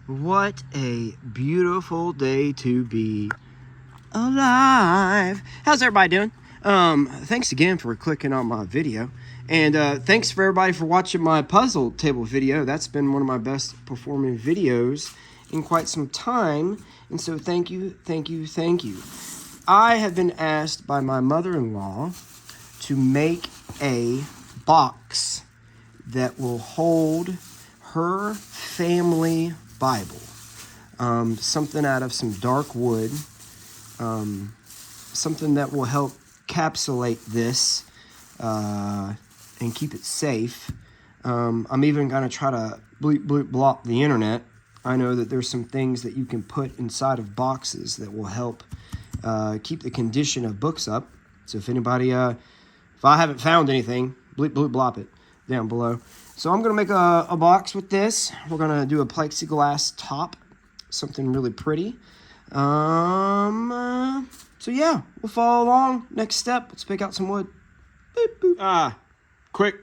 What a beautiful day to be alive. How's everybody doing? Thanks again for clicking on my video. And thanks for everybody for watching my puzzle table video. That's been one of my best performing videos in quite some time. And so thank you, thank you, thank you. I have been asked by my mother-in-law to make a box that will hold her family Bible. Something out of some dark wood. Something that will help encapsulate this and keep it safe. I'm even going to try to bleep bloop blop the internet. I know that there's some things that you can put inside of boxes that will help keep the condition of books up. So if anybody, if I haven't found anything, bleep bloop blop it down below. So I'm going to make a box with this. We're going to do a plexiglass top, something really pretty. So yeah, we'll follow along. Next step, let's pick out some wood. Boop, boop. Quick,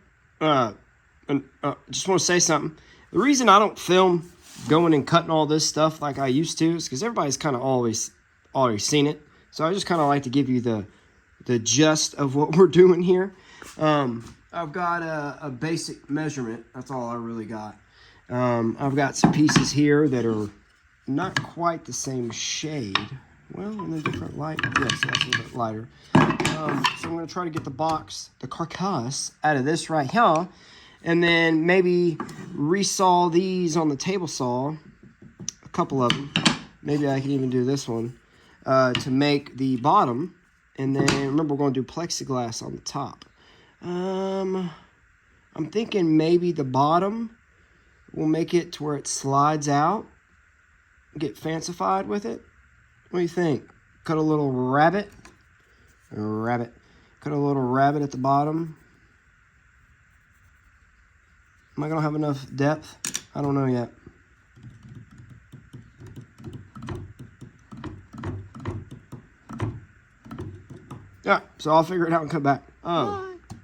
just want to say something. The reason I don't film going and cutting all this stuff like I used to is because everybody's kind of always already seen it. So I just kind of like to give you the gist of what we're doing here. I've got a basic measurement. That's all I really got. I've got some pieces here that are not quite the same shade. Well, in a different light. Yes, that's a little bit lighter. So I'm going to try to get the box, the carcass, out of this right here. And then maybe resaw these on the table saw. A couple of them. Maybe I can even do this one. To make the bottom. And then, remember, we're going to do plexiglass on the top. I'm thinking maybe the bottom will make it to where it slides out. Get fancified with it. What do you think? Cut a little rabbit. Cut a little rabbit at the bottom. Am I going to have enough depth? I don't know yet. Yeah, so I'll figure it out and come back.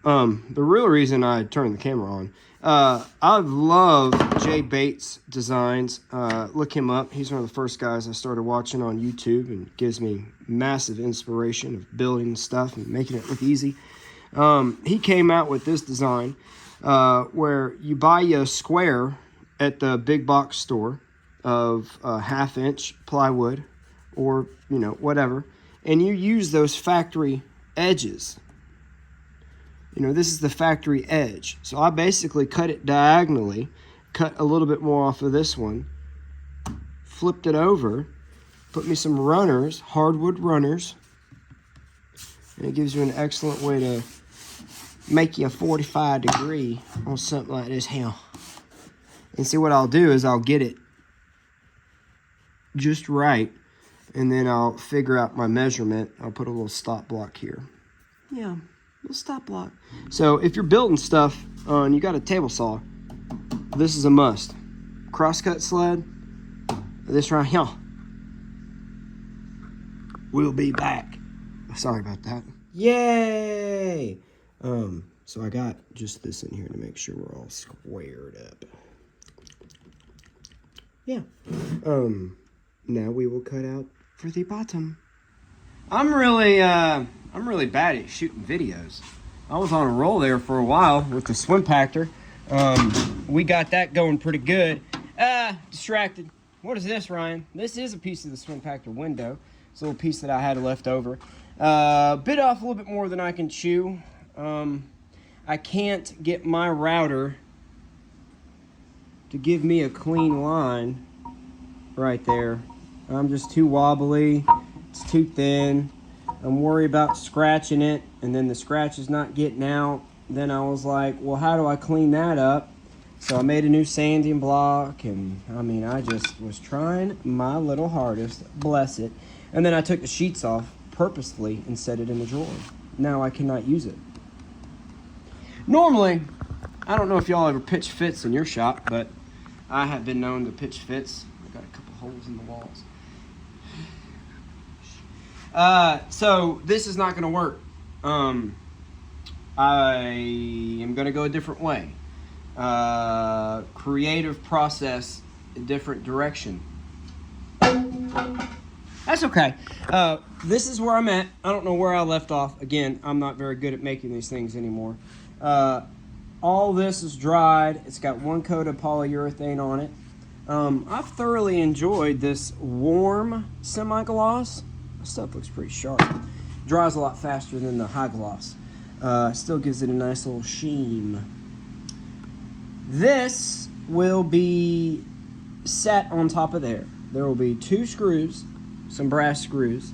The real reason I turned the camera on, I love Jay Bates Designs. Look him up. He's one of the first guys I started watching on YouTube and gives me massive inspiration of building stuff and making it look easy. He came out with this design where you buy a square at the big box store of 1/2-inch plywood or, you know, whatever, and you use those factory edges. You know, this is the factory edge. So I basically cut it diagonally, cut a little bit more off of this one, flipped it over, put me some runners, hardwood runners, and it gives you an excellent way to make you a 45 degree on something like this here. And see, what I'll do is I'll get it just right, and then I'll figure out my measurement. I'll put a little stop block here. Yeah. Little stop block. So if you're building stuff and you got a table saw, this is a must. Crosscut sled, this right here. We'll be back. Sorry about that. Yay! So I got just this in here to make sure we're all squared up. Yeah. Now we will cut out for the bottom. I'm really bad at shooting videos. I was on a roll there for a while with the swim pactor. We got that going pretty good. Distracted. What is this, Ryan? This is a piece of the swim pactor window. It's a little piece that I had left over. Bit off a little bit more than I can chew. I can't get my router to give me a clean line right there. I'm just too wobbly. It's too thin. I'm worried about scratching it, and then the scratch is not getting out. Then I was like, well, how do I clean that up? So I made a new sanding block, and I mean, I just was trying my little hardest, bless it. And then I took the sheets off purposefully and set it in the drawer. Now I cannot use it. Normally, I don't know if y'all ever pitch fits in your shop, but I have been known to pitch fits. I got a couple holes in the walls. So this is not going to work. I am going to go a different way. creative process a different direction. That's okay. This is where I'm at. I don't know where I left off. Again, I'm not very good at making these things anymore. All this is dried. It's got one coat of polyurethane on it. I've thoroughly enjoyed this warm semi-gloss. This stuff looks pretty sharp. Dries a lot faster than the high gloss. Still gives it a nice little sheen. This will be set on top of there. There will be 2 screws, some brass screws,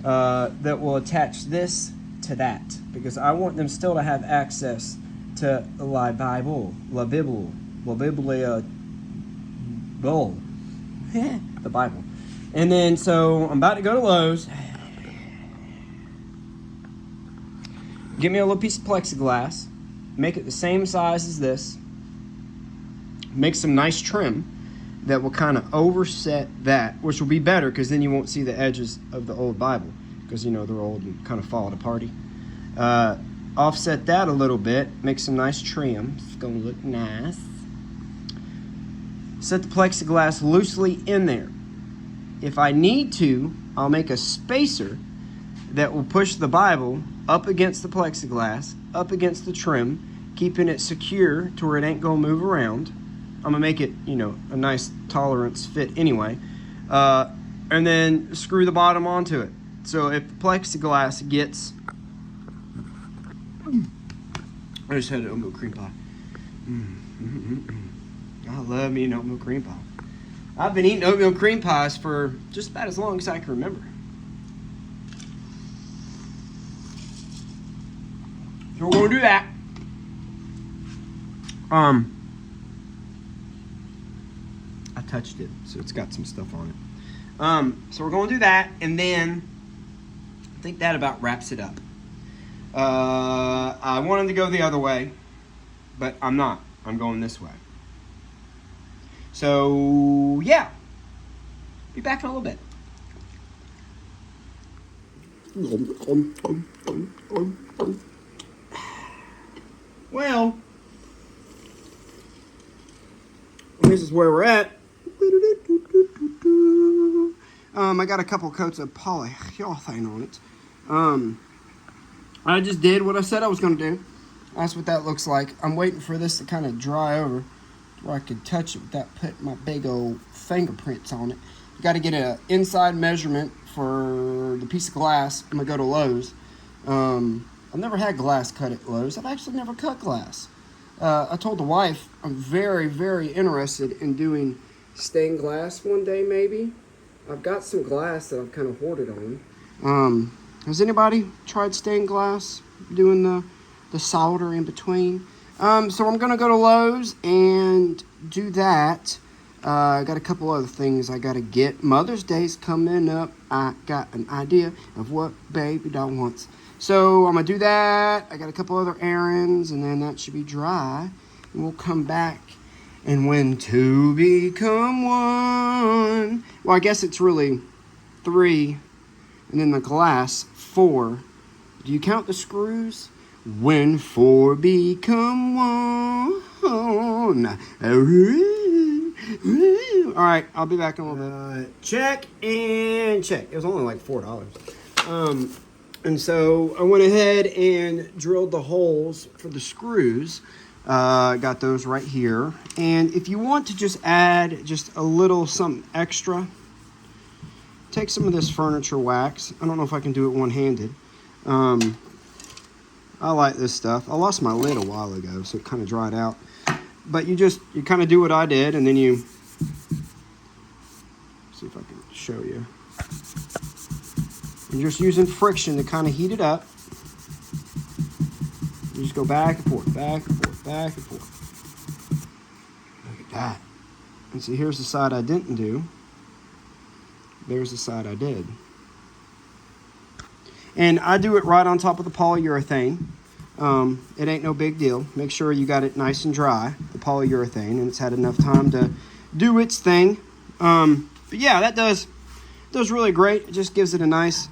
that will attach this to that, because I want them still to have access to the Bible, the Bible. And then, so I'm about to go to Lowe's. Get me a little piece of plexiglass, make it the same size as this, make some nice trim that will kind of overset that, which will be better because then you won't see the edges of the old Bible, because you know they're old and kind of fall apart. Offset that a little bit, make some nice trim. It's gonna look nice. Set the plexiglass loosely in there. If I need to, I'll make a spacer that will push the Bible up against the plexiglass, up against the trim, keeping it secure to where it ain't gonna move around. I'm gonna make it, you know, a nice tolerance fit anyway. And then screw the bottom onto it. So if the plexiglass gets... I just had an oatmeal cream pie. I love me an oatmeal cream pie. I've been eating oatmeal cream pies for just about as long as I can remember. So we're gonna do that. I touched it, so it's got some stuff on it. So we're gonna do that, and then I think that about wraps it up. I wanted to go the other way, but I'm not. I'm going this way. So, yeah. Be back in a little bit. Well, this is where we're at. I got a couple coats of polyurethane on it. I just did what I said I was going to do. That's what that looks like. I'm waiting for this to kind of dry over where I could touch it without putting my big old fingerprints on it. You got to get an inside measurement for the piece of glass. I'm going to go to Lowe's. I've never had glass cut at Lowe's. I've actually never cut glass. I told the wife I'm very, very interested in doing stained glass one day maybe. I've got some glass that I've kind of hoarded on. Has anybody tried stained glass, doing the solder in between? So I'm going to go to Lowe's and do that. I got a couple other things I got to get. Mother's Day's coming up. I got an idea of what baby doll wants. So I'm going to do that. I got a couple other errands, and then that should be dry. And we'll come back. And when 2 become 1. Well, I guess it's really 3. And then the glass, 4. Do you count the screws? When 4 become 1. Alright, I'll be back in a little bit. Check and check. It was only like $4. And so I went ahead and drilled the holes for the screws. Got those right here. And if you want to just add just a little something extra, take some of this furniture wax. I don't know if I can do it one-handed. I like this stuff. I lost my lid a while ago, so it kind of dried out. But you kind of do what I did, and then you... See if I can show you. You're just using friction to kind of heat it up. You just go back and forth, back and forth, back and forth. Look at that. And see, here's the side I didn't do. There's the side I did. And I do it right on top of the polyurethane. It ain't no big deal. Make sure you got it nice and dry, the polyurethane, and it's had enough time to do its thing. But yeah, that does really great. It just gives it a nice,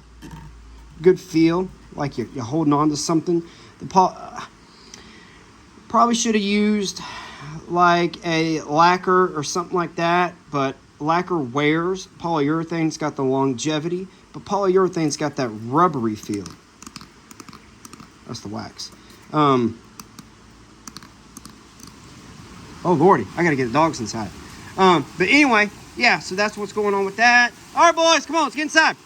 good feel, like you're holding on to something. Probably should have used like a lacquer or something like that, but lacquer wears. Polyurethane's got the longevity, but polyurethane's got that rubbery feel. That's the wax. Oh lordy, I gotta get the dogs inside. But anyway, yeah, so that's what's going on with that. All right, boys, come on, let's get inside.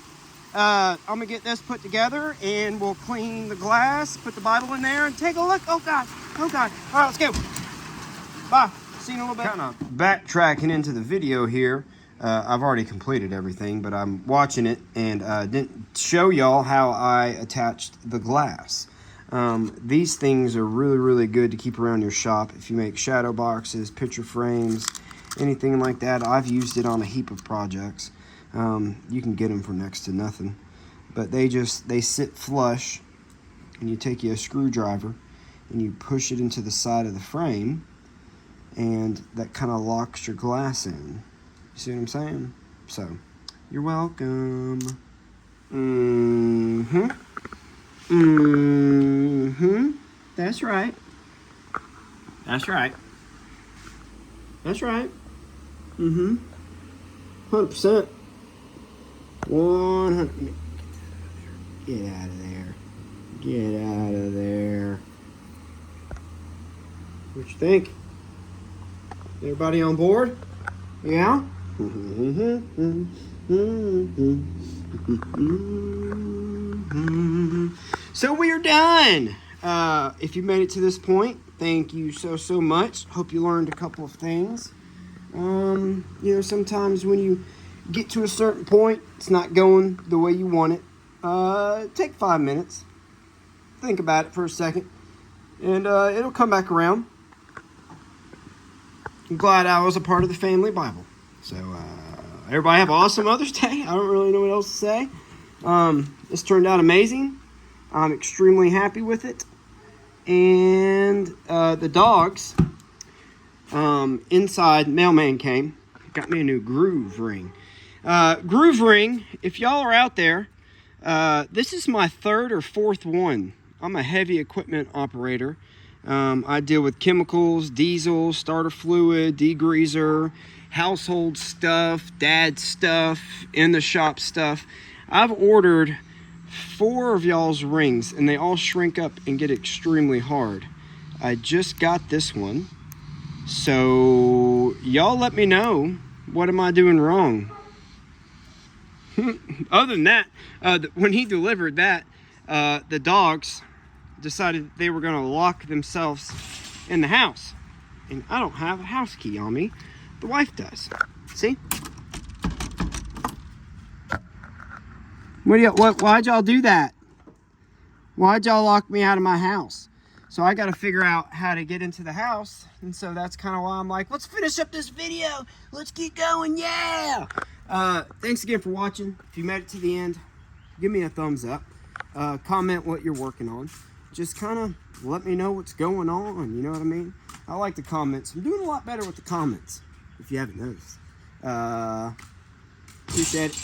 I'm gonna get this put together and we'll clean the glass, put the Bible in there and take a look. Oh God, oh God. All right, let's go. Bye, see you in a little bit. Kind of backtracking into the video here. I've already completed everything, but I'm watching it and didn't show y'all how I attached the glass. These things are really, really good to keep around your shop. If you make shadow boxes, picture frames, anything like that, I've used it on a heap of projects. You can get them for next to nothing, but they sit flush, and you take a screwdriver and you push it into the side of the frame, and that kind of locks your glass in. You see what I'm saying? So, you're welcome. That's right. That's right. That's right. 100%. 100. Get out of there. Get out of there. What you think? Everybody on board? Yeah? So we are done. If you made it to this point, thank you so much. Hope you learned a couple of things. You know, sometimes when you get to a certain point, it's not going the way you want it. Take 5 minutes. Think about it for a second. And it'll come back around. I'm glad I was a part of the family Bible. So, everybody have an awesome Mother's Day. I don't really know what else to say. This turned out amazing. I'm extremely happy with it. And the dogs, inside, mailman came, got me a new groove ring. Groove ring, if y'all are out there, this is my 3rd or 4th one. I'm a heavy equipment operator. I deal with chemicals, diesel, starter fluid, degreaser, household stuff, dad stuff, in the shop stuff. I've ordered 4 of y'all's rings, and they all shrink up and get extremely hard. I just got this one. So y'all let me know, what am I doing wrong? Other than that, when he delivered that, the dogs decided they were going to lock themselves in the house. And I don't have a house key on me. The wife does. See? Why'd y'all do that? Why'd y'all lock me out of my house? So I got to figure out how to get into the house. And so that's kind of why I'm like, let's finish up this video. Let's get going. Yeah. Thanks again for watching. If you made it to the end, give me a thumbs up. Comment what you're working on. Just kind of let me know what's going on. You know what I mean? I like the comments. I'm doing a lot better with the comments, if you haven't noticed. Appreciate it.